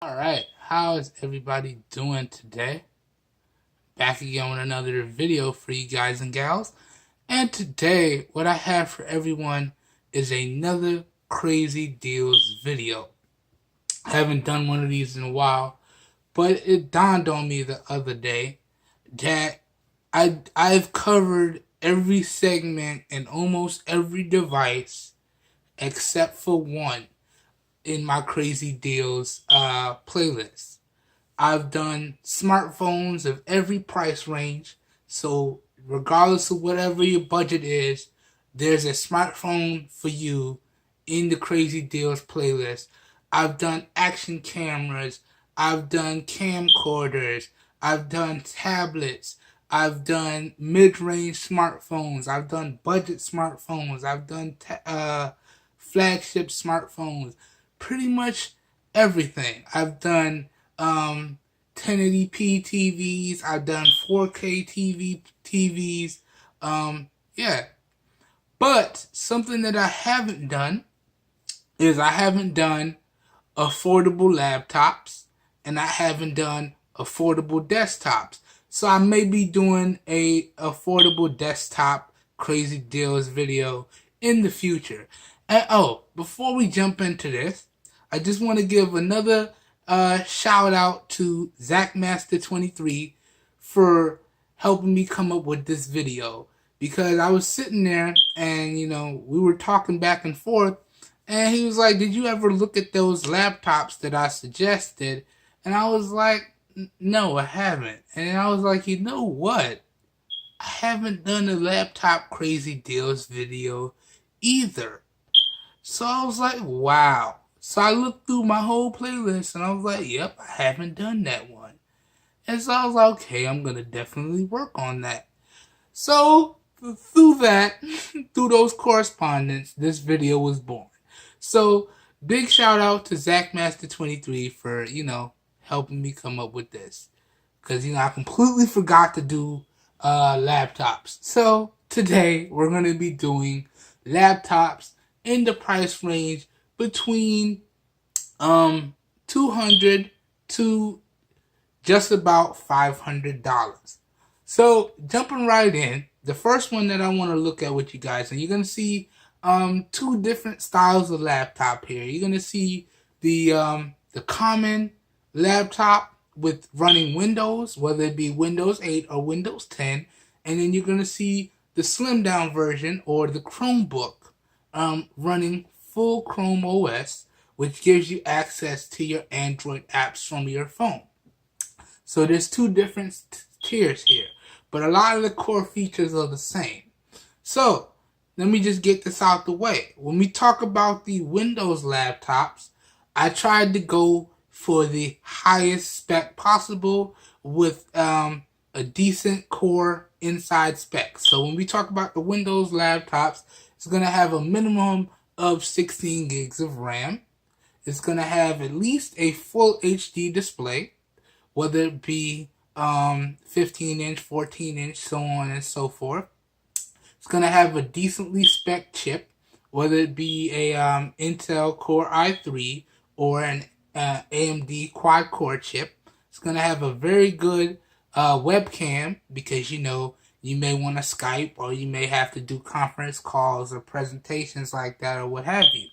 Alright, how is everybody doing today? Back again with another video for you guys and gals. And today, what I have for everyone is another crazy deals video. I haven't done one of these in a while, but it dawned on me the other day that I've covered every segment and almost every device except for one in my crazy deals playlist. I've done smartphones of every price range, so regardless of whatever your budget is, there's a smartphone for you in the crazy deals playlist. I've done action cameras, I've done camcorders, I've done tablets, I've done mid-range smartphones, I've done budget smartphones, I've done flagship smartphones, pretty much everything. I've done 1080p TVs, I've done 4K TVs, yeah. But something that I haven't done is I haven't done affordable laptops and I haven't done affordable desktops. So I may be doing a affordable desktop crazy deals video in the future. And before we jump into this, I just want to give another shout out to ZachMaster23 for helping me come up with this video, because I was sitting there and we were talking back and forth, and he was like, did you ever look at those laptops that I suggested? And I was like, no, I haven't. And I was like, you know what? I haven't done a laptop crazy deals video either. So I was like, wow. So I looked through my whole playlist and I was like, yep, I haven't done that one. And so I was like, okay, I'm going to definitely work on that. So through that, through those correspondence, this video was born. So big shout out to ZachMaster23 for, helping me come up with this. Because, I completely forgot to do laptops. So today we're going to be doing laptops in the price range between $200 to just about $500. So jumping right in, the first one that I want to look at with you guys, and you're going to see two different styles of laptop here. You're going to see the common laptop with running Windows, whether it be Windows 8 or Windows 10, and then you're going to see the slim down version or the Chromebook running full Chrome OS, which gives you access to your Android apps from your phone. So there's two different tiers here, but a lot of the core features are the same. So let me just get this out the way. When we talk about the Windows laptops, I tried to go for the highest spec possible with a decent core inside spec. So when we talk about the Windows laptops, it's going to have a minimum of 16 gigs of RAM. It's going to have at least a full HD display, whether it be 15-inch, 14-inch, so on and so forth. It's going to have a decently spec chip, whether it be a Intel Core i3 or an AMD quad-core chip. It's going to have a very good webcam, because you may want to Skype, or you may have to do conference calls or presentations like that, or what have you.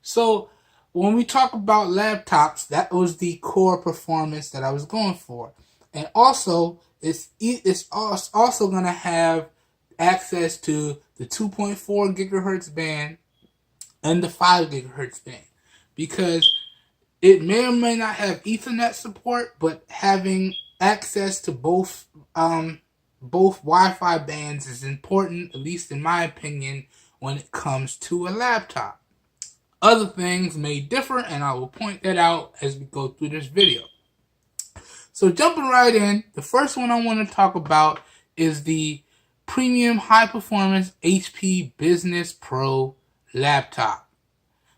So when we talk about laptops, that was the core performance that I was going for. And also, it's also going to have access to the 2.4 gigahertz band and the 5 gigahertz band, because it may or may not have Ethernet support, but having access to both Wi-Fi bands is important, at least in my opinion, when it comes to a laptop. Other things may differ, and I will point that out as we go through this video. So jumping right in, the first one I want to talk about is the premium high-performance HP Business Pro laptop.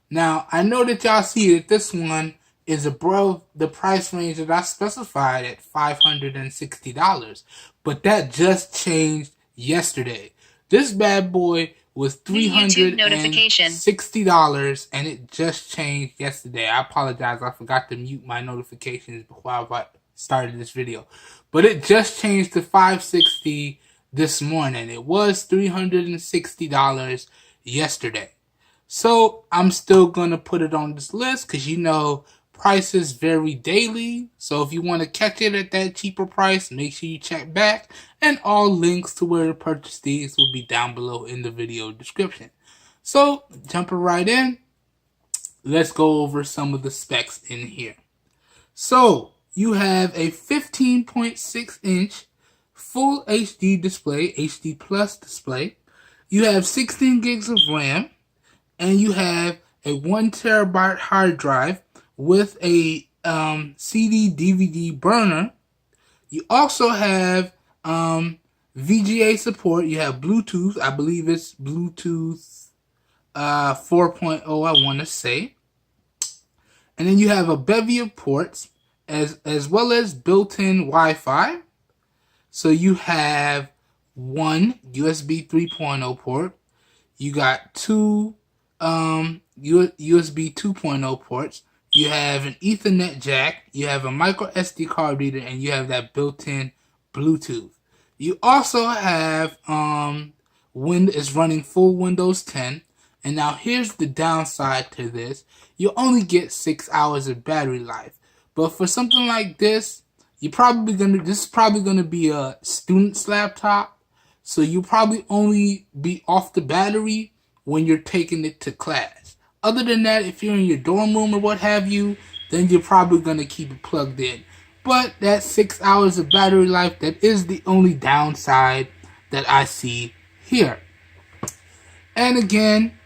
Now, I know that y'all see that this one is above the price range that I specified at $560, but that just changed yesterday. This bad boy was YouTube notification. $360, and it just changed yesterday. I apologize, I forgot to mute my notifications before I started this video. But it just changed to $560 this morning. It was $360 yesterday. So I'm still going to put it on this list because you know prices vary daily. So if you want to catch it at that cheaper price, make sure you check back. And all links to where to purchase these will be down below in the video description. So jumping right in, let's go over some of the specs in here. So you have a 15.6 inch full HD display, HD plus display. You have 16 gigs of RAM. And you have a 1 terabyte hard drive with a CD DVD burner. You also have VGA support. You have Bluetooth. I believe it's Bluetooth 4.0, I want to say. And then you have a bevy of ports as well as built-in Wi-Fi. So you have one USB 3.0 port. You got two USB 2.0 ports. You have an Ethernet jack. You have a micro SD card reader, and you have that built-in Bluetooth. You also have is running full Windows 10. And now here's the downside to this: you only get 6 hours of battery life. But for something like this, this is probably gonna be a student's laptop, so you probably only be off the battery when you're taking it to class. Other than that, if you're in your dorm room or what have you, then you're probably going to keep it plugged in. But that 6 hours of battery life, that is the only downside that I see here. And again,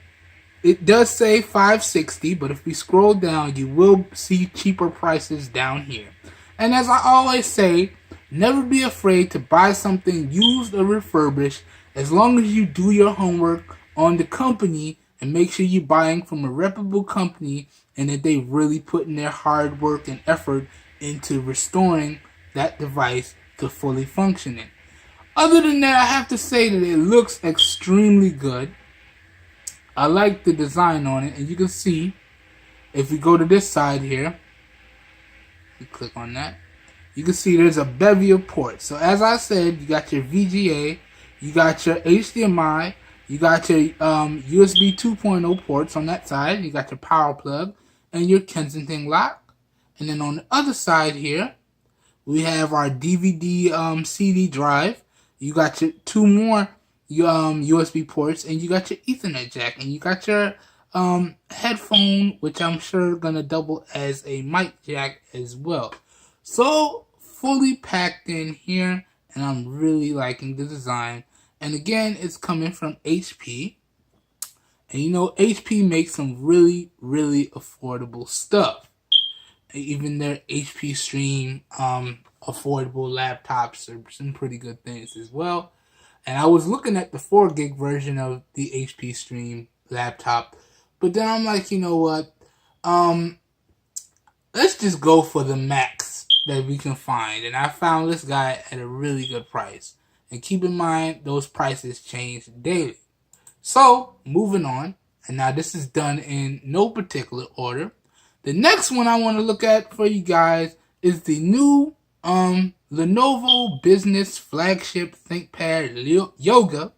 it does say $560, but if we scroll down, you will see cheaper prices down here. And as I always say, never be afraid to buy something used or refurbished, as long as you do your homework on the company and make sure you're buying from a reputable company and that they really put in their hard work and effort into restoring that device to fully functioning. Other than that, I have to say that it looks extremely good. I like the design on it, and you can see if we go to this side here, you click on that, you can see there's a bevy of ports. So as I said, you got your VGA, you got your HDMI, you got your USB 2.0 ports on that side. You got your power plug and your Kensington lock. And then on the other side here, we have our DVD CD drive. You got your two more USB ports, and you got your Ethernet jack, and you got your headphone, which I'm sure gonna double as a mic jack as well. So fully packed in here, and I'm really liking the design. And again, it's coming from HP. And you know, HP makes some really, really affordable stuff. Even their HP Stream affordable laptops are some pretty good things as well. And I was looking at the 4 gig version of the HP Stream laptop. But then I'm like, you know what? Let's just go for the max that we can find. And I found this guy at a really good price. And keep in mind, those prices change daily. So, moving on. And now this is done in no particular order. The next one I want to look at for you guys is the new Lenovo Business Flagship Thinkpad Yoga.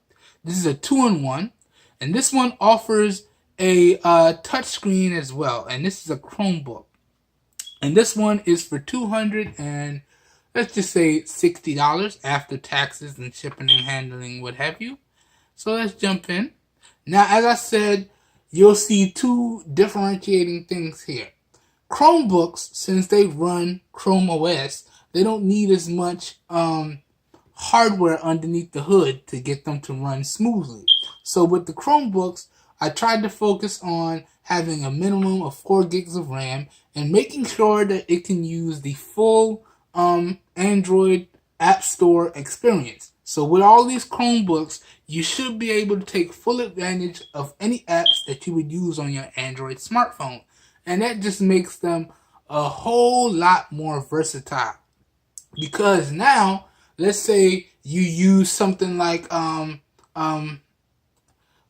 This is a 2-in-1. And this one offers a touchscreen as well. And this is a Chromebook. And this one is for let's just say $60 after taxes and shipping and handling, what have you. So let's jump in. Now, as I said, you'll see two differentiating things here. Chromebooks, since they run Chrome OS, they don't need as much hardware underneath the hood to get them to run smoothly. So with the Chromebooks, I tried to focus on having a minimum of 4 gigs of RAM and making sure that it can use the full Android App Store experience. So with all these Chromebooks, you should be able to take full advantage of any apps that you would use on your Android smartphone. And that just makes them a whole lot more versatile. Because now, let's say you use something like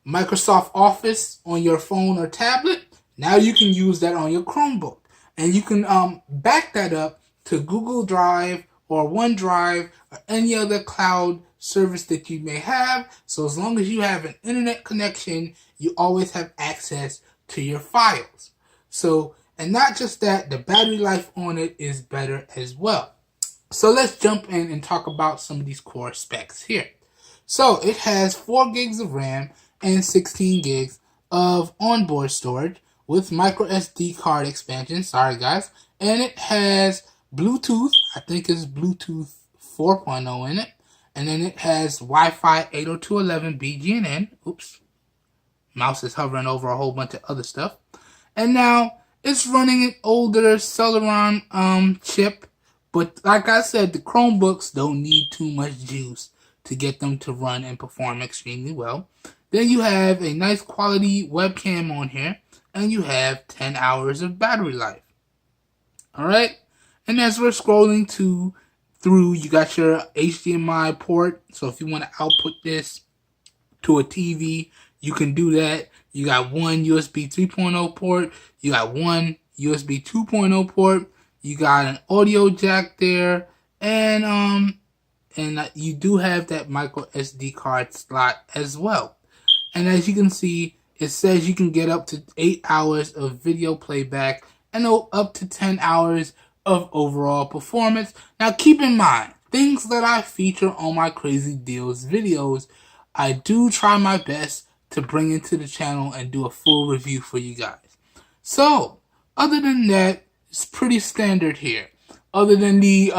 Microsoft Office on your phone or tablet, now you can use that on your Chromebook. And you can back that up to Google Drive or OneDrive or any other cloud service that you may have. So as long as you have an internet connection, you always have access to your files. So, and not just that, the battery life on it is better as well. So let's jump in and talk about some of these core specs here. So it has 4 gigs of RAM and 16 gigs of onboard storage with micro SD card expansion. Sorry guys. And it has Bluetooth, I think it's Bluetooth 4.0 in it. And then it has Wi-Fi 802.11 BGN. Oops. Mouse is hovering over a whole bunch of other stuff. And now it's running an older Celeron chip. But like I said, the Chromebooks don't need too much juice to get them to run and perform extremely well. Then you have a nice quality webcam on here. And you have 10 hours of battery life. Alright? And as we're scrolling through, you got your HDMI port. So if you want to output this to a TV, you can do that. You got one USB 3.0 port. You got one USB 2.0 port. You got an audio jack there. And you do have that micro SD card slot as well. And as you can see, it says you can get up to 8 hours of video playback and up to 10 hours of overall performance. Now keep in mind, things that I feature on my Crazy Deals videos, I do try my best to bring into the channel and do a full review for you guys. So, other than that, it's pretty standard here. Other than the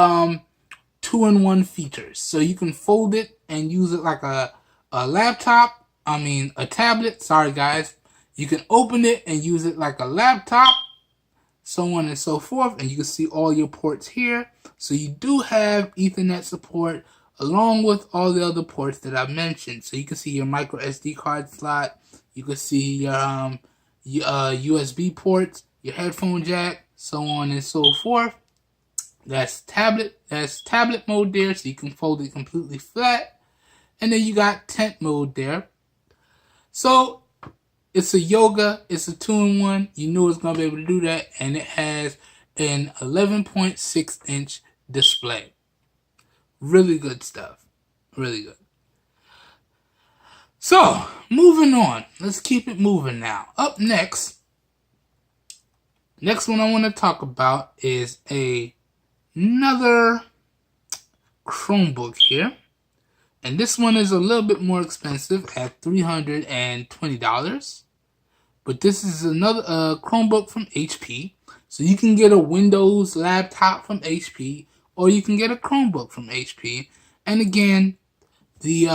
2-in-1 features. So you can fold it and use it like a tablet. Sorry guys. You can open it and use it like a laptop, so on and so forth. And you can see all your ports here. So you do have Ethernet support along with all the other ports that I mentioned. So you can see your micro SD card slot. You can see your USB ports, your headphone jack, so on and so forth. That's tablet mode there, so you can fold it completely flat. And then you got tent mode there. So it's a yoga, it's a 2-in-1. You knew it's gonna be able to do that, and it has an 11.6 inch display. Really good stuff. Really good. So, moving on. Let's keep it moving now. Up next one I want to talk about is another Chromebook here. And this one is a little bit more expensive at $320. But this is another Chromebook from HP. So you can get a Windows laptop from HP, or you can get a Chromebook from HP. And again, the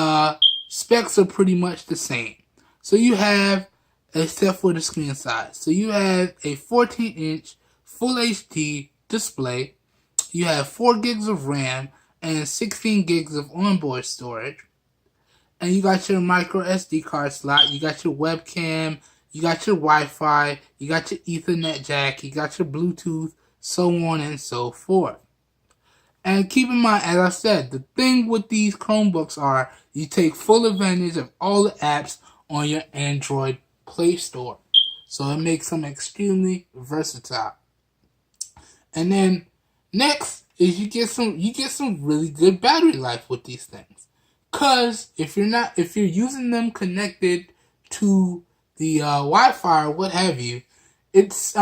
specs are pretty much the same. So you have, except for the screen size, so you have a 14-inch Full HD display. You have 4 gigs of RAM and 16 gigs of onboard storage. And you got your micro SD card slot, you got your webcam, you got your Wi-Fi, you got your Ethernet jack, you got your Bluetooth, so on and so forth. And keep in mind, as I said, the thing with these Chromebooks are you take full advantage of all the apps on your Android Play Store. So it makes them extremely versatile. And then next is you get some really good battery life with these things. Cause if you're using them connected to the Wi-Fi or what have you, it's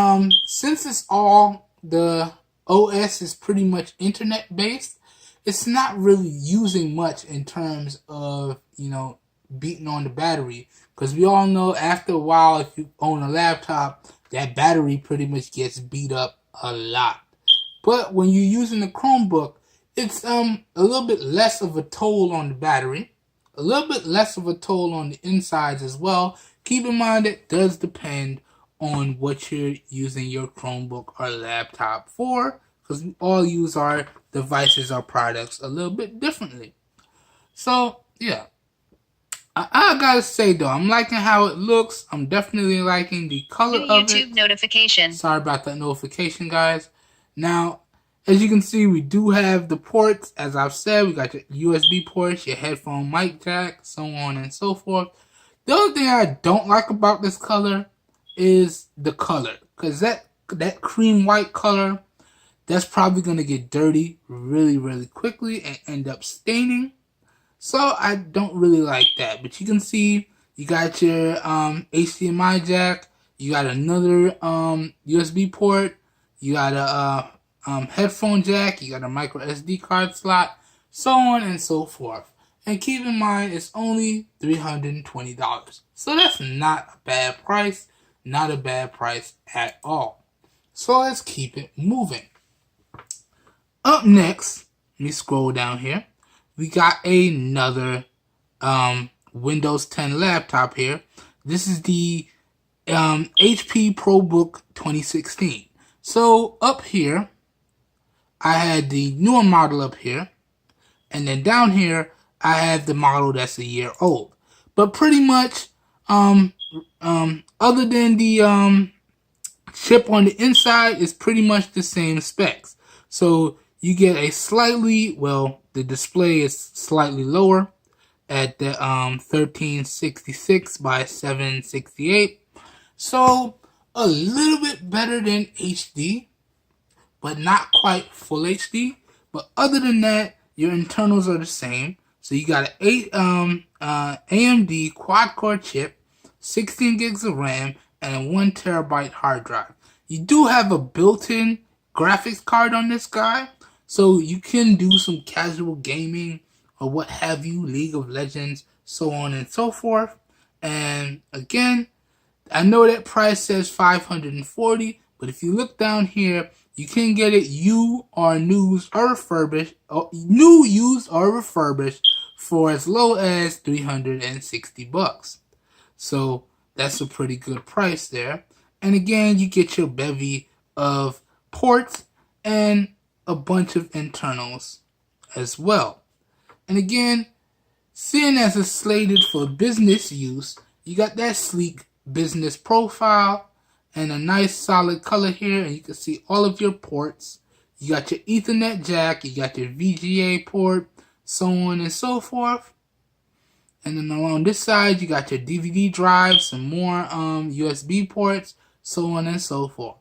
since it's all the OS is pretty much internet based, it's not really using much in terms of, beating on the battery. Because we all know after a while, if you own a laptop, that battery pretty much gets beat up a lot. But when you're using the Chromebook, it's a little bit less of a toll on the battery, a little bit less of a toll on the insides as well. Keep in mind it does depend on what you're using your Chromebook or laptop for, because we all use our devices or products a little bit differently. So, yeah. I gotta say though, I'm liking how it looks. I'm definitely liking the color New of YouTube it. notification. Sorry about that notification, guys. Now, as you can see, we do have the ports. As I've said, we got your USB ports, your headphone mic jack, so on and so forth. The only thing I don't like about this color is the color, because that cream white color, that's probably going to get dirty really, really quickly and end up staining. So I don't really like that. But you can see you got your HDMI jack, you got another USB port, you got a headphone jack, you got a micro SD card slot, so on and so forth. And keep in mind, it's only $320. So that's not a bad price. Not a bad price at all. So let's keep it moving. Up next, let me scroll down here. We got another Windows 10 laptop here. This is the HP Probook 2016. So up here, I had the newer model up here. And then down here, I have the model that's a year old. But pretty much, other than the chip on the inside, is pretty much the same specs. So you get a slightly, well, the display is slightly lower at the 1366 by 768. So a little bit better than HD, but not quite full HD. But other than that, your internals are the same. So you got an AMD quad-core chip, 16 gigs of RAM, and a 1 terabyte hard drive. You do have a built-in graphics card on this guy, so you can do some casual gaming or what have you, League of Legends, so on and so forth. And again, I know that price says $540, but if you look down here, you can get it new, used, or refurbished for as low as $360. So that's a pretty good price there. And again, you get your bevy of ports and a bunch of internals as well. And again, seeing as it's slated for business use, you got that sleek business profile and a nice solid color here, and you can see all of your ports. You got your Ethernet jack, you got your VGA port, so on and so forth. And then along this side, you got your DVD drive, some more USB ports, so on and so forth.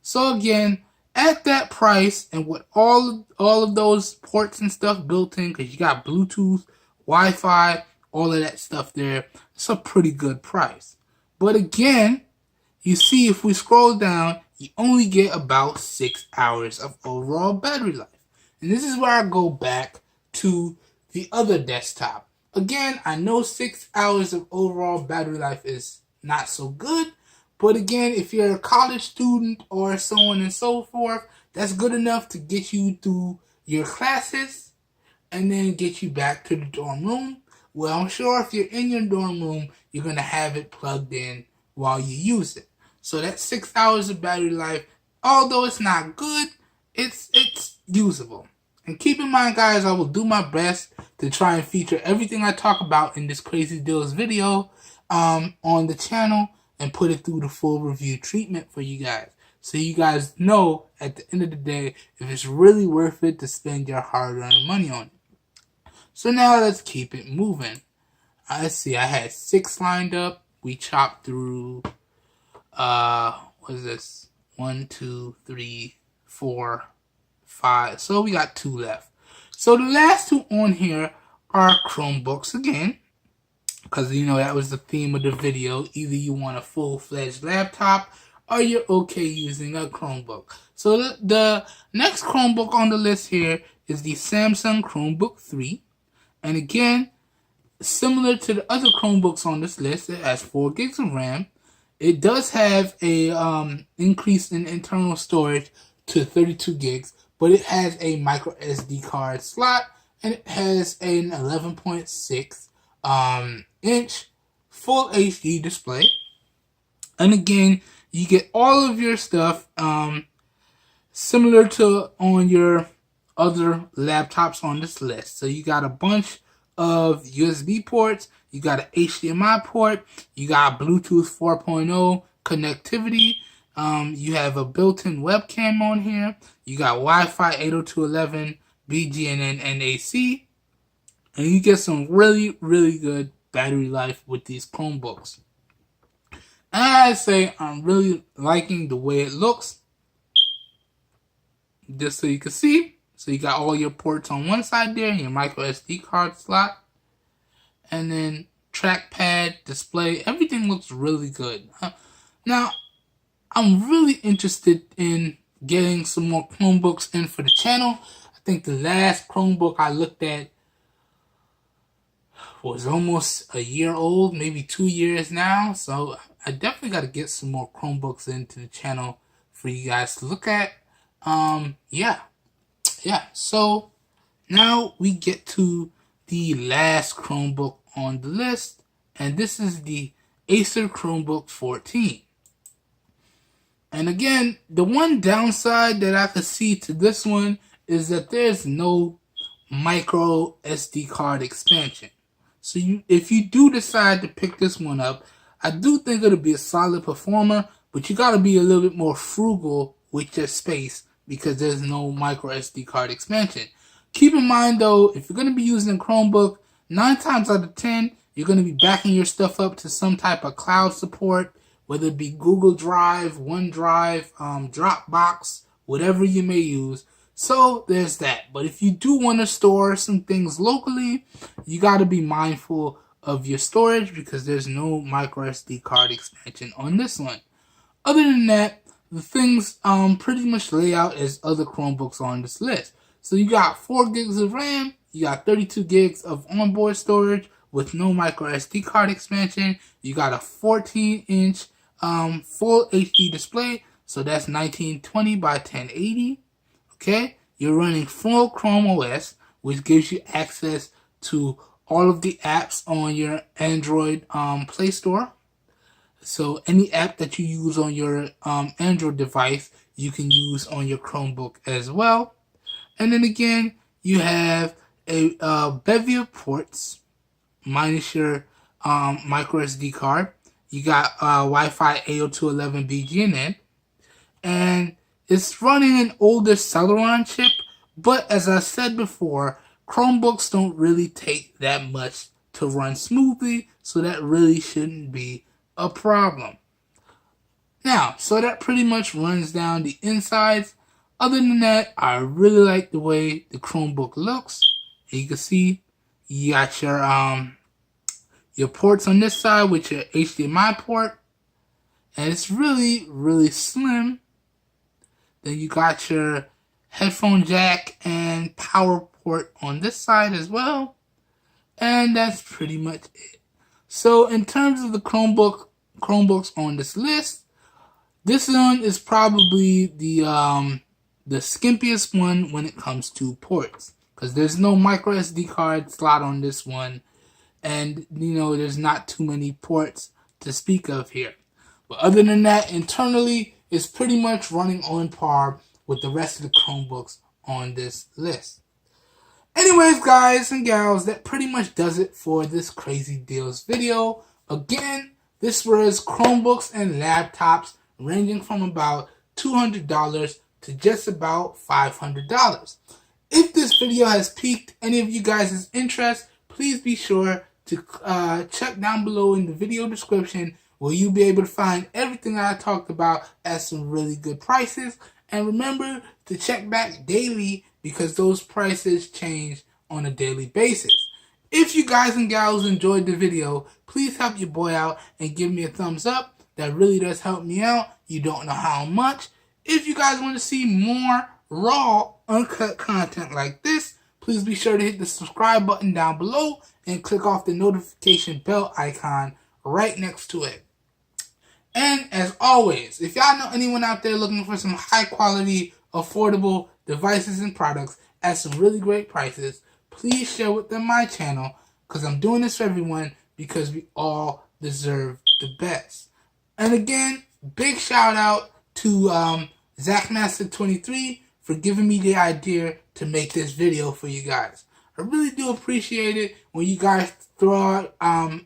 So again, at that price and with all of those ports and stuff built in, because you got Bluetooth, Wi-Fi, all of that stuff there, it's a pretty good price. But again, you see if we scroll down, you only get about 6 hours of overall battery life. And this is where I go back to the other desktop. Again, I know 6 hours of overall battery life is not so good, but again, if you're a college student or so on and so forth, that's good enough to get you through your classes and then get you back to the dorm room. Well, I'm sure if you're in your dorm room, you're going to have it plugged in while you use it. So that's 6 hours of battery life. Although it's not good, it's usable. And keep in mind, guys, I will do my best to try and feature everything I talk about in this Crazy Deals video on the channel and put it through the full review treatment for you guys. So you guys know at the end of the day if it's really worth it to spend your hard-earned money on it. So now let's keep it moving. Let's see, I had 6 lined up. We chopped through, what is this? 1, 2, 3, 4, 5. So we got 2 left. So the last 2 on here are Chromebooks again. Because, you know, that was the theme of the video. Either you want a full-fledged laptop or you're okay using a Chromebook. So the next Chromebook on the list here is the Samsung Chromebook 3. And again, similar to the other Chromebooks on this list, it has 4 gigs of RAM. It does have a increase in internal storage to 32 gigs, but it has a micro SD card slot, and it has an 11.6 inch full HD display. And again, you get all of your stuff similar to on your other laptops on this list. So you got a bunch of USB ports, you got an HDMI port, you got Bluetooth 4.0 connectivity, you have a built-in webcam on here, you got Wi-Fi 802.11, BGNN, and AC, and you get some really, really good battery life with these Chromebooks. And I say I'm really liking the way it looks. Just so you can see. So you got all your ports on one side there, your micro SD card slot. And then trackpad, display, everything looks really good. Now, I'm really interested in getting some more Chromebooks in for the channel. I think the last Chromebook I looked at was almost a year old, maybe 2 years now. So I definitely got to get some more Chromebooks into the channel for you guys to look at. Yeah. So now we get to the last Chromebook on the list, and this is the Acer Chromebook 14. And again, the one downside that I could see to this one is that there's no micro SD card expansion. So if you do decide to pick this one up, I do think it'll be a solid performer, but you gotta be a little bit more frugal with your space because there's no micro SD card expansion. Keep in mind though, if you're gonna be using a Chromebook, 9 times out of 10, you're gonna be backing your stuff up to some type of cloud support, whether it be Google Drive, OneDrive, Dropbox, whatever you may use. So there's that. But if you do want to store some things locally, you got to be mindful of your storage because there's no micro SD card expansion on this one. Other than that, the things pretty much lay out as other Chromebooks on this list. So you got 4 gigs of RAM, you got 32 gigs of onboard storage with no micro SD card expansion. You got a 14-inch full HD display, so that's 1920 by 1080. Okay, you're running full Chrome OS, which gives you access to all of the apps on your Android Play Store. So any app that you use on your Android device, you can use on your Chromebook as well. And then again, you have a bevy of ports minus your micro SD card. You got Wi-Fi 802.11 BGNN, and it's running an older Celeron chip, but as I said before, Chromebooks don't really take that much to run smoothly, so that really shouldn't be a problem. Now, so that pretty much runs down the insides. Other than that, I really like the way the Chromebook looks. You can see you got your ports on this side with your HDMI port, and it's really, really slim. Then you got your headphone jack and power port on this side as well, and that's pretty much it. So in terms of the Chromebooks on this list, this one is probably the skimpiest one when it comes to ports, because there's no micro SD card slot on this one, and there's not too many ports to speak of here. But other than that, internally, it's pretty much running on par with the rest of the Chromebooks on this list. Anyways, guys and gals, that pretty much does it for this crazy deals video. Again, this was Chromebooks and laptops ranging from about $200 to just about $500. If this video has piqued any of you guys' interest, please be sure to check down below in the video description, where you'll be able to find everything I talked about at some really good prices. And remember to check back daily, because those prices change on a daily basis. If you guys and gals enjoyed the video, please help your boy out and give me a thumbs up. That really does help me out. You don't know how much. If you guys want to see more raw, uncut content like this, please be sure to hit the subscribe button down below and click off the notification bell icon right next to it. And as always, if y'all know anyone out there looking for some high quality, affordable devices and products at some really great prices, please share with them my channel, because I'm doing this for everyone, because we all deserve the best. And again, big shout out to ZachMaster23 for giving me the idea to make this video for you guys. I really do appreciate it when you guys throw out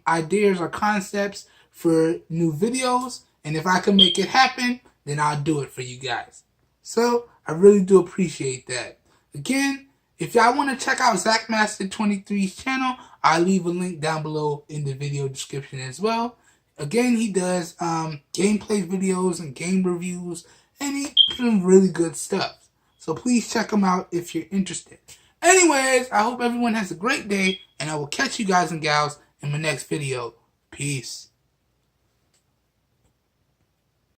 ideas or concepts for new videos, and if I can make it happen, then I'll do it for you guys. So I really do appreciate that. Again, If y'all want to check out ZachMaster23's channel, I'll leave a link down below in the video description as well. Again, he does gameplay videos and game reviews, and he's some really good stuff. So please check him out if you're interested. Anyways, I hope everyone has a great day, and I will catch you guys and gals in my next video. Peace.